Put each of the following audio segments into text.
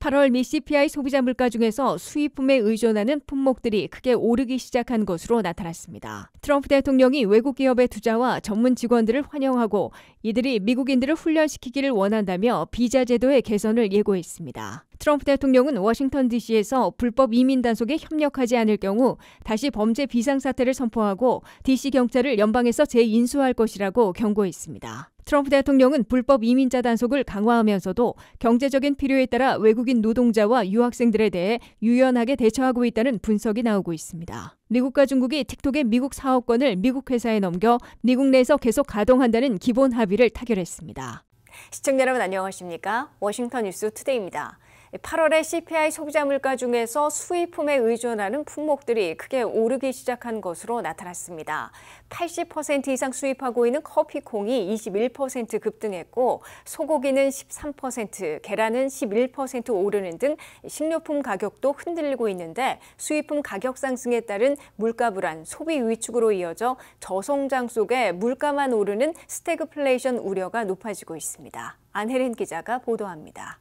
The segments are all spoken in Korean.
(8월) 미 CPI 소비자 물가 중에서 수입품에 의존하는 품목들이 크게 오르기 시작한 것으로 나타났습니다. 트럼프 대통령이 외국 기업의 투자와 전문 직원들을 환영하고 이들이 미국인들을 훈련시키기를 원한다며 비자 제도의 개선을 예고했습니다. 트럼프 대통령은 워싱턴 DC에서 불법 이민 단속에 협력하지 않을 경우 다시 범죄 비상사태를 선포하고 DC 경찰을 연방에서 재인수할 것이라고 경고했습니다. 트럼프 대통령은 불법 이민자 단속을 강화하면서도 경제적인 필요에 따라 외국인 노동자와 유학생들에 대해 유연하게 대처하고 있다는 분석이 나오고 있습니다. 미국과 중국이 틱톡의 미국 사업권을 미국 회사에 넘겨 미국 내에서 계속 가동한다는 기본 합의를 타결했습니다. 시청자 여러분 안녕하십니까? 워싱턴 뉴스 투데이입니다. 8월의 CPI 소비자 물가 중에서 수입품에 의존하는 품목들이 크게 오르기 시작한 것으로 나타났습니다. 80% 이상 수입하고 있는 커피콩이 21% 급등했고 소고기는 13%, 계란은 11% 오르는 등 식료품 가격도 흔들리고 있는데 수입품 가격 상승에 따른 물가 불안, 소비 위축으로 이어져 저성장 속에 물가만 오르는 스태그플레이션 우려가 높아지고 있습니다. 안혜린 기자가 보도합니다.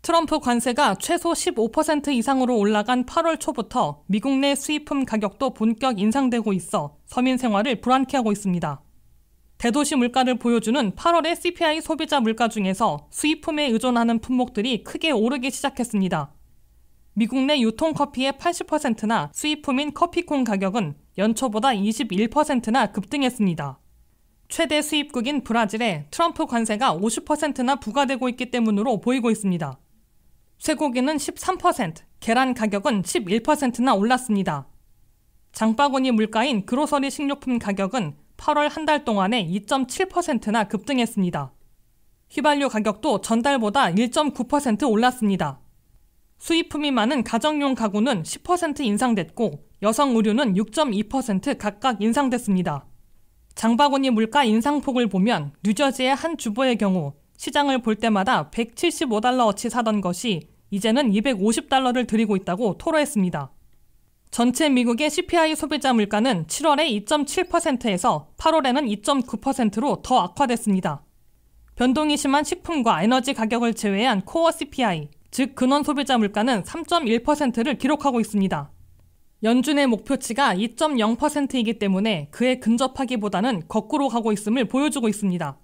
트럼프 관세가 최소 15% 이상으로 올라간 8월 초부터 미국 내 수입품 가격도 본격 인상되고 있어 서민 생활을 불안케 하고 있습니다. 대도시 물가를 보여주는 8월의 CPI 소비자 물가 중에서 수입품에 의존하는 품목들이 크게 오르기 시작했습니다. 미국 내 유통커피의 80%나 수입품인 커피콩 가격은 연초보다 21%나 급등했습니다. 최대 수입국인 브라질에 트럼프 관세가 50%나 부과되고 있기 때문으로 보이고 있습니다. 쇠고기는 13%, 계란 가격은 11%나 올랐습니다. 장바구니 물가인 그로서리 식료품 가격은 8월 한 달 동안에 2.7%나 급등했습니다. 휘발유 가격도 전달보다 1.9% 올랐습니다. 수입품이 많은 가정용 가구는 10% 인상됐고 여성 의류는 6.2% 각각 인상됐습니다. 장바구니 물가 인상폭을 보면 뉴저지의 한 주부의 경우 시장을 볼 때마다 $175어치 사던 것이 이제는 $250를 들이고 있다고 토로했습니다. 전체 미국의 CPI 소비자 물가는 7월에 2.7%에서 8월에는 2.9%로 더 악화됐습니다. 변동이 심한 식품과 에너지 가격을 제외한 코어 CPI, 즉 근원 소비자 물가는 3.1%를 기록하고 있습니다. 연준의 목표치가 2.0%이기 때문에 그에 근접하기보다는 거꾸로 가고 있음을 보여주고 있습니다.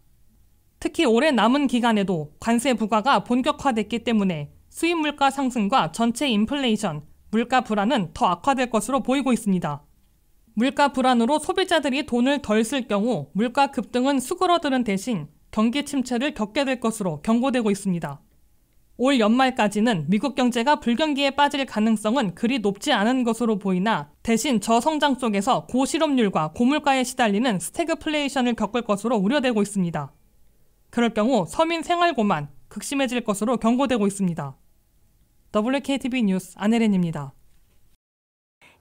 특히 올해 남은 기간에도 관세 부과가 본격화됐기 때문에 수입 물가 상승과 전체 인플레이션, 물가 불안은 더 악화될 것으로 보이고 있습니다. 물가 불안으로 소비자들이 돈을 덜 쓸 경우 물가 급등은 수그러드는 대신 경기 침체를 겪게 될 것으로 경고되고 있습니다. 올 연말까지는 미국 경제가 불경기에 빠질 가능성은 그리 높지 않은 것으로 보이나 대신 저성장 속에서 고실업률과 고물가에 시달리는 스태그플레이션을 겪을 것으로 우려되고 있습니다. 그럴 경우 서민 생활고만 극심해질 것으로 경고되고 있습니다. WKTV 뉴스 안혜린입니다.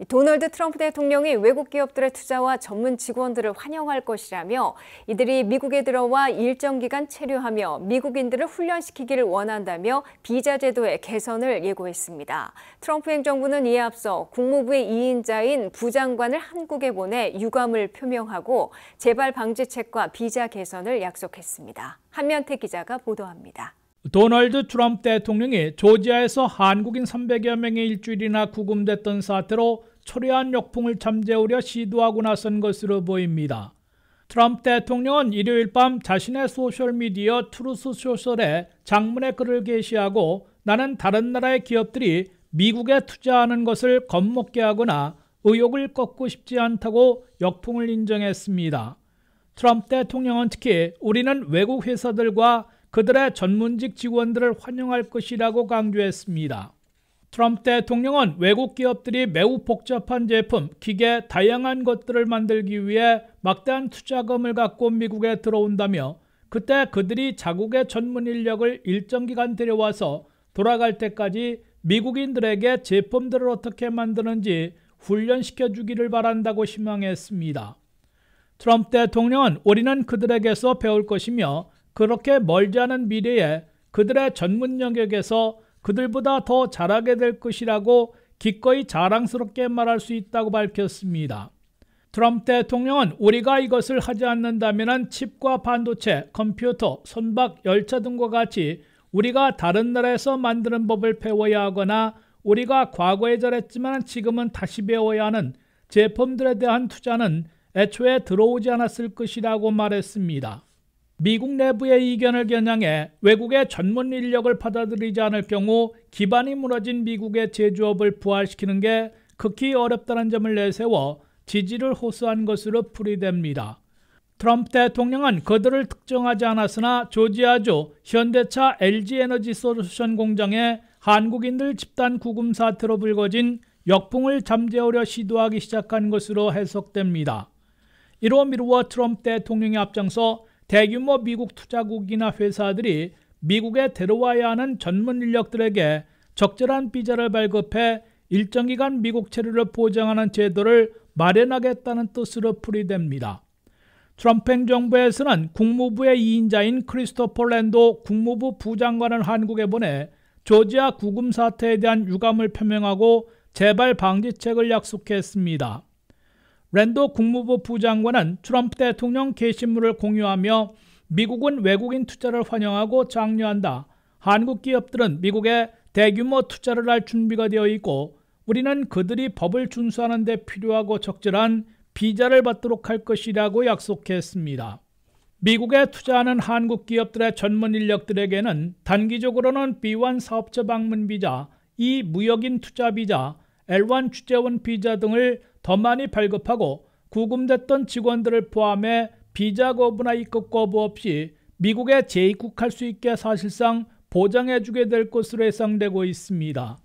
도널드 트럼프 대통령이 외국 기업들의 투자와 전문 직원들을 환영할 것이라며 이들이 미국에 들어와 일정 기간 체류하며 미국인들을 훈련시키기를 원한다며 비자 제도의 개선을 예고했습니다. 트럼프 행정부는 이에 앞서 국무부의 2인자인 부장관을 한국에 보내 유감을 표명하고 재발 방지책과 비자 개선을 약속했습니다. 한면태 기자가 보도합니다. 도널드 트럼프 대통령이 조지아에서 한국인 300여 명의 일주일이나 구금됐던 사태로 초래한 역풍을 잠재우려 시도하고 나선 것으로 보입니다. 트럼프 대통령은 일요일 밤 자신의 소셜미디어 트루스 소셜에 장문의 글을 게시하고 나는 다른 나라의 기업들이 미국에 투자하는 것을 겁먹게 하거나 의욕을 꺾고 싶지 않다고 역풍을 인정했습니다. 트럼프 대통령은 특히 우리는 외국 회사들과 그들의 전문직 직원들을 환영할 것이라고 강조했습니다. 트럼프 대통령은 외국 기업들이 매우 복잡한 제품, 기계, 다양한 것들을 만들기 위해 막대한 투자금을 갖고 미국에 들어온다며 그때 그들이 자국의 전문 인력을 일정 기간 데려와서 돌아갈 때까지 미국인들에게 제품들을 어떻게 만드는지 훈련시켜 주기를 바란다고 희망했습니다. 트럼프 대통령은 우리는 그들에게서 배울 것이며 그렇게 멀지 않은 미래에 그들의 전문 영역에서 그들보다 더 잘하게 될 것이라고 기꺼이 자랑스럽게 말할 수 있다고 밝혔습니다. 트럼프 대통령은 우리가 이것을 하지 않는다면 칩과 반도체, 컴퓨터, 선박, 열차 등과 같이 우리가 다른 나라에서 만드는 법을 배워야 하거나 우리가 과거에 잘했지만 지금은 다시 배워야 하는 제품들에 대한 투자는 애초에 들어오지 않았을 것이라고 말했습니다. 미국 내부의 이견을 겨냥해 외국의 전문 인력을 받아들이지 않을 경우 기반이 무너진 미국의 제조업을 부활시키는 게 극히 어렵다는 점을 내세워 지지를 호소한 것으로 풀이됩니다. 트럼프 대통령은 그들을 특정하지 않았으나 조지아주 현대차 LG에너지솔루션 공장에 한국인들 집단 구금 사태로 불거진 역풍을 잠재우려 시도하기 시작한 것으로 해석됩니다. 이로 미루어 트럼프 대통령이 앞장서 대규모 미국 투자국이나 회사들이 미국에 데려와야 하는 전문 인력들에게 적절한 비자를 발급해 일정 기간 미국 체류를 보장하는 제도를 마련하겠다는 뜻으로 풀이됩니다. 트럼프 행정부에서는 국무부의 2인자인 크리스토퍼 랜도 국무부 부장관을 한국에 보내 조지아 구금 사태에 대한 유감을 표명하고 재발 방지책을 약속했습니다. 랜도 국무부 부장관은 트럼프 대통령 게시물을 공유하며 미국은 외국인 투자를 환영하고 장려한다. 한국 기업들은 미국에 대규모 투자를 할 준비가 되어 있고 우리는 그들이 법을 준수하는 데 필요하고 적절한 비자를 받도록 할 것이라고 약속했습니다. 미국에 투자하는 한국 기업들의 전문 인력들에게는 단기적으로는 B1 사업자 방문 비자, E 무역인 투자 비자, L1 취재원 비자 등을 더 많이 발급하고 구금됐던 직원들을 포함해 비자 거부나 입국 거부 없이 미국에 재입국할 수 있게 사실상 보장해주게 될 것으로 예상되고 있습니다.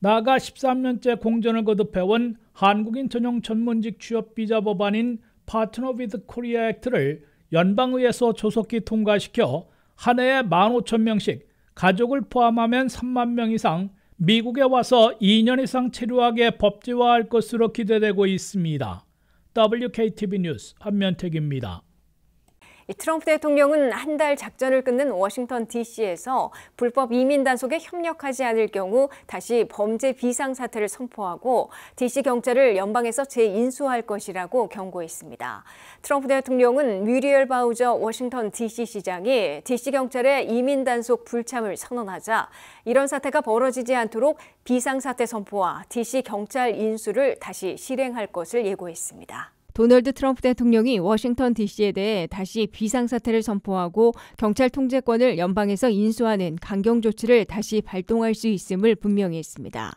나아가 13년째 공전을 거듭해온 한국인 전용 전문직 취업 비자 법안인 파트너 위드 코리아 액트를 연방의회에서 조속히 통과시켜 한 해에 15,000명씩, 가족을 포함하면 3만 명 이상 미국에 와서 2년 이상 체류하게 법제화할 것으로 기대되고 있습니다. WKTV 뉴스 한면택입니다. 트럼프 대통령은 한 달 작전을 끊는 워싱턴 DC에서 불법 이민 단속에 협력하지 않을 경우 다시 범죄 비상사태를 선포하고 DC 경찰을 연방에서 재인수할 것이라고 경고했습니다. 트럼프 대통령은 뮤리엘 바우저 워싱턴 DC 시장이 DC 경찰의 이민 단속 불참을 선언하자 이런 사태가 벌어지지 않도록 비상사태 선포와 DC 경찰 인수를 다시 실행할 것을 예고했습니다. 도널드 트럼프 대통령이 워싱턴 DC에 대해 다시 비상사태를 선포하고 경찰 통제권을 연방에서 인수하는 강경 조치를 다시 발동할 수 있음을 분명히 했습니다.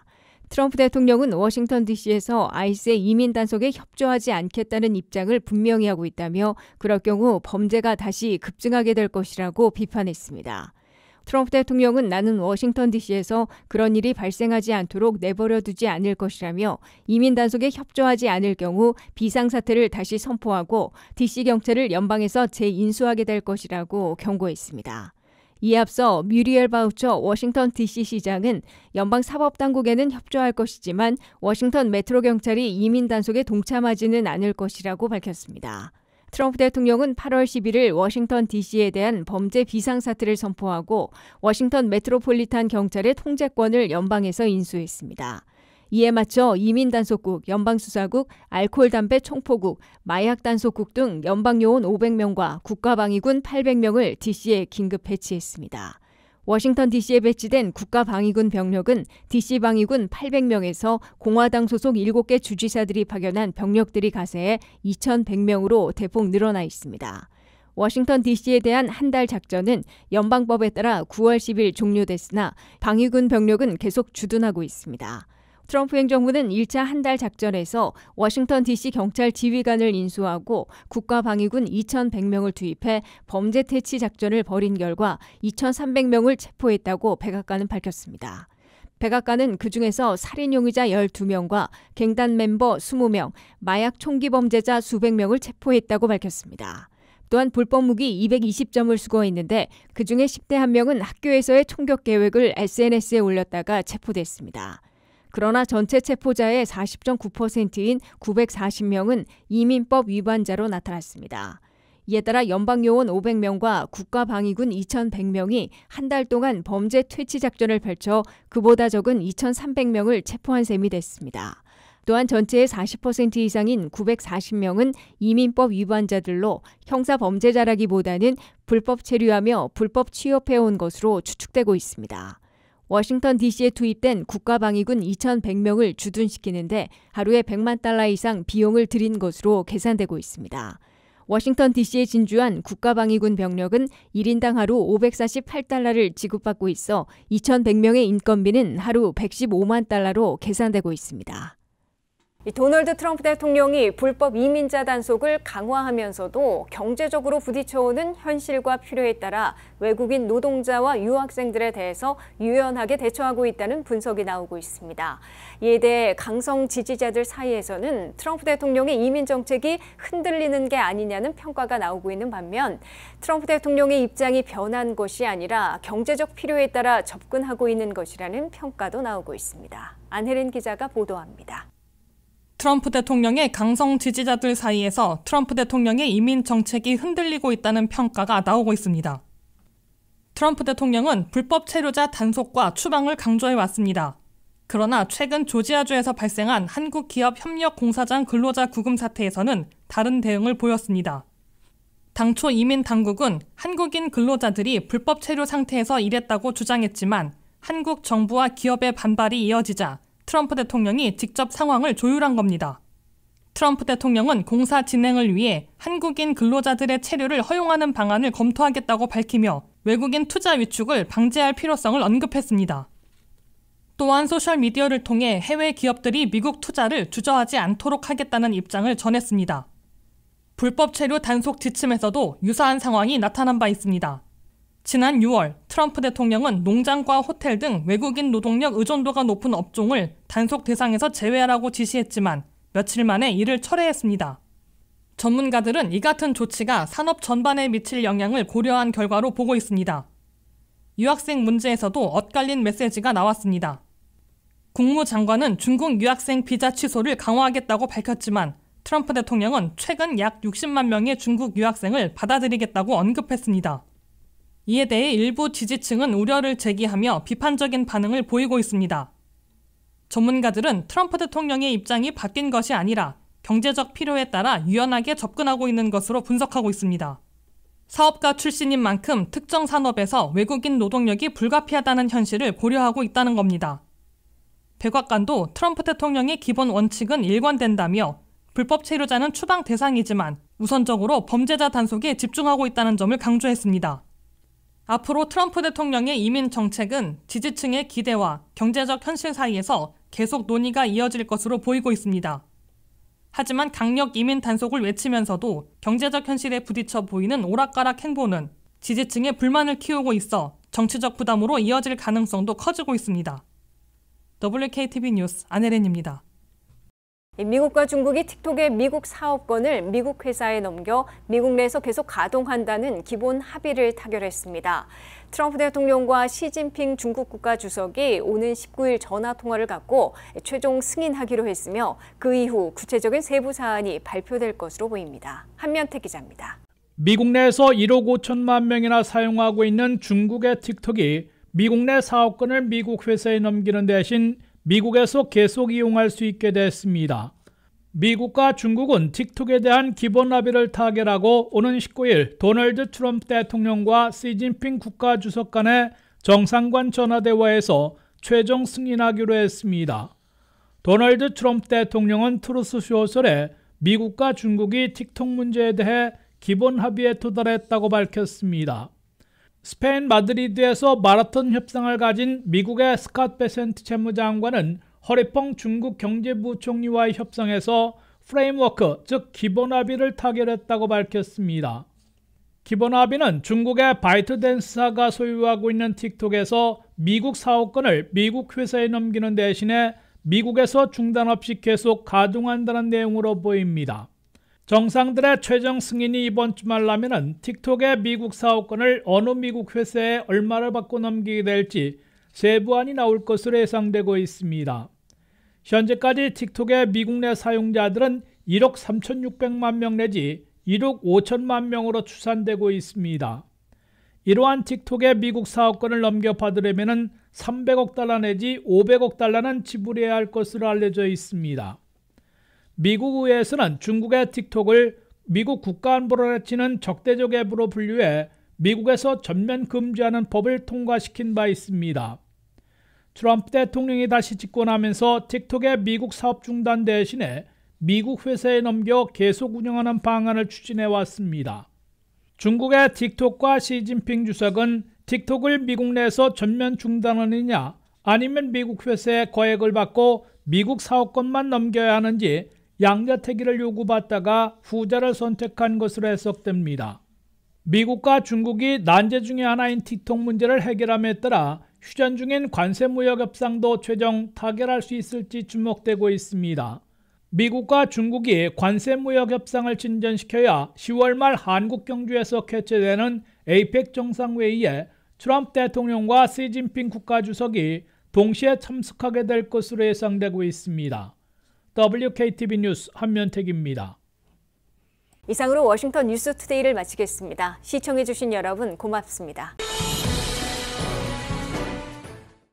트럼프 대통령은 워싱턴 DC에서 아이스의 이민 단속에 협조하지 않겠다는 입장을 분명히 하고 있다며 그럴 경우 범죄가 다시 급증하게 될 것이라고 비판했습니다. 트럼프 대통령은 나는 워싱턴 DC에서 그런 일이 발생하지 않도록 내버려 두지 않을 것이라며 이민 단속에 협조하지 않을 경우 비상사태를 다시 선포하고 DC 경찰을 연방에서 재인수하게 될 것이라고 경고했습니다. 이에 앞서 뮤리엘 바우처 워싱턴 DC 시장은 연방 사법당국에는 협조할 것이지만 워싱턴 메트로 경찰이 이민 단속에 동참하지는 않을 것이라고 밝혔습니다. 트럼프 대통령은 8월 11일 워싱턴 DC에 대한 범죄 비상사태를 선포하고 워싱턴 메트로폴리탄 경찰의 통제권을 연방에서 인수했습니다. 이에 맞춰 이민단속국, 연방수사국, 알코올 담배 총포국, 마약단속국 등 연방요원 500명과 국가방위군 800명을 DC에 긴급 배치했습니다. 워싱턴 DC에 배치된 국가방위군 병력은 DC 방위군 800명에서 공화당 소속 7개 주지사들이 파견한 병력들이 가세해 2,100명으로 대폭 늘어나 있습니다. 워싱턴 DC에 대한 한 달 작전은 연방법에 따라 9월 10일 종료됐으나 방위군 병력은 계속 주둔하고 있습니다. 트럼프 행정부는 1차 한 달 작전에서 워싱턴 DC 경찰 지휘관을 인수하고 국가방위군 2,100명을 투입해 범죄 퇴치 작전을 벌인 결과 2,300명을 체포했다고 백악관은 밝혔습니다. 백악관은 그중에서 살인 용의자 12명과 갱단 멤버 20명, 마약 총기 범죄자 수백 명을 체포했다고 밝혔습니다. 또한 불법 무기 220점을 수거했는데 그중에 10대 1명은 학교에서의 총격 계획을 SNS에 올렸다가 체포됐습니다. 그러나 전체 체포자의 40.9%인 940명은 이민법 위반자로 나타났습니다. 이에 따라 연방요원 500명과 국가방위군 2,100명이 한 달 동안 범죄 퇴치 작전을 펼쳐 그보다 적은 2,300명을 체포한 셈이 됐습니다. 또한 전체의 40% 이상인 940명은 이민법 위반자들로 형사 범죄자라기보다는 불법 체류하며 불법 취업해온 것으로 추측되고 있습니다. 워싱턴 DC에 투입된 국가방위군 2,100명을 주둔시키는데 하루에 $1,000,000 이상 비용을 들인 것으로 계산되고 있습니다. 워싱턴 DC에 진주한 국가방위군 병력은 1인당 하루 $548를 지급받고 있어 2,100명의 인건비는 하루 $115만 계산되고 있습니다. 도널드 트럼프 대통령이 불법 이민자 단속을 강화하면서도 경제적으로 부딪혀오는 현실과 필요에 따라 외국인 노동자와 유학생들에 대해서 유연하게 대처하고 있다는 분석이 나오고 있습니다. 이에 대해 강성 지지자들 사이에서는 트럼프 대통령의 이민 정책이 흔들리는 게 아니냐는 평가가 나오고 있는 반면 트럼프 대통령의 입장이 변한 것이 아니라 경제적 필요에 따라 접근하고 있는 것이라는 평가도 나오고 있습니다. 안혜린 기자가 보도합니다. 트럼프 대통령의 강성 지지자들 사이에서 트럼프 대통령의 이민 정책이 흔들리고 있다는 평가가 나오고 있습니다. 트럼프 대통령은 불법 체류자 단속과 추방을 강조해 왔습니다. 그러나 최근 조지아주에서 발생한 한국기업협력공사장 근로자 구금 사태에서는 다른 대응을 보였습니다. 당초 이민 당국은 한국인 근로자들이 불법 체류 상태에서 일했다고 주장했지만 한국 정부와 기업의 반발이 이어지자 트럼프 대통령이 직접 상황을 조율한 겁니다. 트럼프 대통령은 공사 진행을 위해 한국인 근로자들의 체류를 허용하는 방안을 검토하겠다고 밝히며 외국인 투자 위축을 방지할 필요성을 언급했습니다. 또한 소셜미디어를 통해 해외 기업들이 미국 투자를 주저하지 않도록 하겠다는 입장을 전했습니다. 불법 체류 단속 지침에서도 유사한 상황이 나타난 바 있습니다. 지난 6월 트럼프 대통령은 농장과 호텔 등 외국인 노동력 의존도가 높은 업종을 단속 대상에서 제외하라고 지시했지만 며칠 만에 이를 철회했습니다. 전문가들은 이 같은 조치가 산업 전반에 미칠 영향을 고려한 결과로 보고 있습니다. 유학생 문제에서도 엇갈린 메시지가 나왔습니다. 국무장관은 중국 유학생 비자 취소를 강화하겠다고 밝혔지만 트럼프 대통령은 최근 약 60만 명의 중국 유학생을 받아들이겠다고 언급했습니다. 이에 대해 일부 지지층은 우려를 제기하며 비판적인 반응을 보이고 있습니다. 전문가들은 트럼프 대통령의 입장이 바뀐 것이 아니라 경제적 필요에 따라 유연하게 접근하고 있는 것으로 분석하고 있습니다. 사업가 출신인 만큼 특정 산업에서 외국인 노동력이 불가피하다는 현실을 고려하고 있다는 겁니다. 백악관도 트럼프 대통령의 기본 원칙은 일관된다며 불법 체류자는 추방 대상이지만 우선적으로 범죄자 단속에 집중하고 있다는 점을 강조했습니다. 앞으로 트럼프 대통령의 이민 정책은 지지층의 기대와 경제적 현실 사이에서 계속 논의가 이어질 것으로 보이고 있습니다. 하지만 강력 이민 단속을 외치면서도 경제적 현실에 부딪혀 보이는 오락가락 행보는 지지층의 불만을 키우고 있어 정치적 부담으로 이어질 가능성도 커지고 있습니다. WKTV 뉴스 안혜린입니다. 미국과 중국이 틱톡의 미국 사업권을 미국 회사에 넘겨 미국 내에서 계속 가동한다는 기본 합의를 타결했습니다. 트럼프 대통령과 시진핑 중국 국가주석이 오는 19일 전화통화를 갖고 최종 승인하기로 했으며 그 이후 구체적인 세부 사안이 발표될 것으로 보입니다. 한면태 기자입니다. 미국 내에서 1억 5천만 명이나 사용하고 있는 중국의 틱톡이 미국 내 사업권을 미국 회사에 넘기는 대신 미국에서 계속 이용할 수 있게 됐습니다. 미국과 중국은 틱톡에 대한 기본 합의를 타결하고 오는 19일 도널드 트럼프 대통령과 시진핑 국가주석 간의 정상간 전화대화에서 최종 승인하기로 했습니다. 도널드 트럼프 대통령은 트루스 소셜에 미국과 중국이 틱톡 문제에 대해 기본 합의에 도달했다고 밝혔습니다. 스페인 마드리드에서 마라톤 협상을 가진 미국의 스캇 베센트 재무장관은 허리펑 중국 경제부총리와의 협상에서 프레임워크, 즉 기본 합의를 타결했다고 밝혔습니다. 기본 합의는 중국의 바이트댄스사가 소유하고 있는 틱톡에서 미국 사업권을 미국 회사에 넘기는 대신에 미국에서 중단 없이 계속 가동한다는 내용으로 보입니다. 정상들의 최종 승인이 이번 주말 나면은 틱톡의 미국 사업권을 어느 미국 회사에 얼마를 받고 넘기게 될지 세부안이 나올 것으로 예상되고 있습니다. 현재까지 틱톡의 미국 내 사용자들은 1억 3,600만 명 내지 1억 5천만 명으로 추산되고 있습니다. 이러한 틱톡의 미국 사업권을 넘겨받으려면 300억 달러 내지 500억 달러는 지불해야 할 것으로 알려져 있습니다. 미국 의회에서는 중국의 틱톡을 미국 국가안보를 해치는 적대적 앱으로 분류해 미국에서 전면 금지하는 법을 통과시킨 바 있습니다. 트럼프 대통령이 다시 집권하면서 틱톡의 미국 사업 중단 대신에 미국 회사에 넘겨 계속 운영하는 방안을 추진해 왔습니다. 중국의 틱톡과 시진핑 주석은 틱톡을 미국 내에서 전면 중단하느냐 아니면 미국 회사의 거액을 받고 미국 사업권만 넘겨야 하는지 양자택일을 요구받다가 후자를 선택한 것으로 해석됩니다. 미국과 중국이 난제 중의 하나인 틱톡 문제를 해결함에 따라 휴전 중인 관세무역 협상도 최종 타결할 수 있을지 주목되고 있습니다. 미국과 중국이 관세무역 협상을 진전시켜야 10월 말 한국 경주에서 개최되는 APEC 정상회의에 트럼프 대통령과 시진핑 국가주석이 동시에 참석하게 될 것으로 예상되고 있습니다. WKTV 뉴스 한면택입니다. 이상으로 워싱턴 뉴스투데이를 마치겠습니다. 시청해주신 여러분 고맙습니다.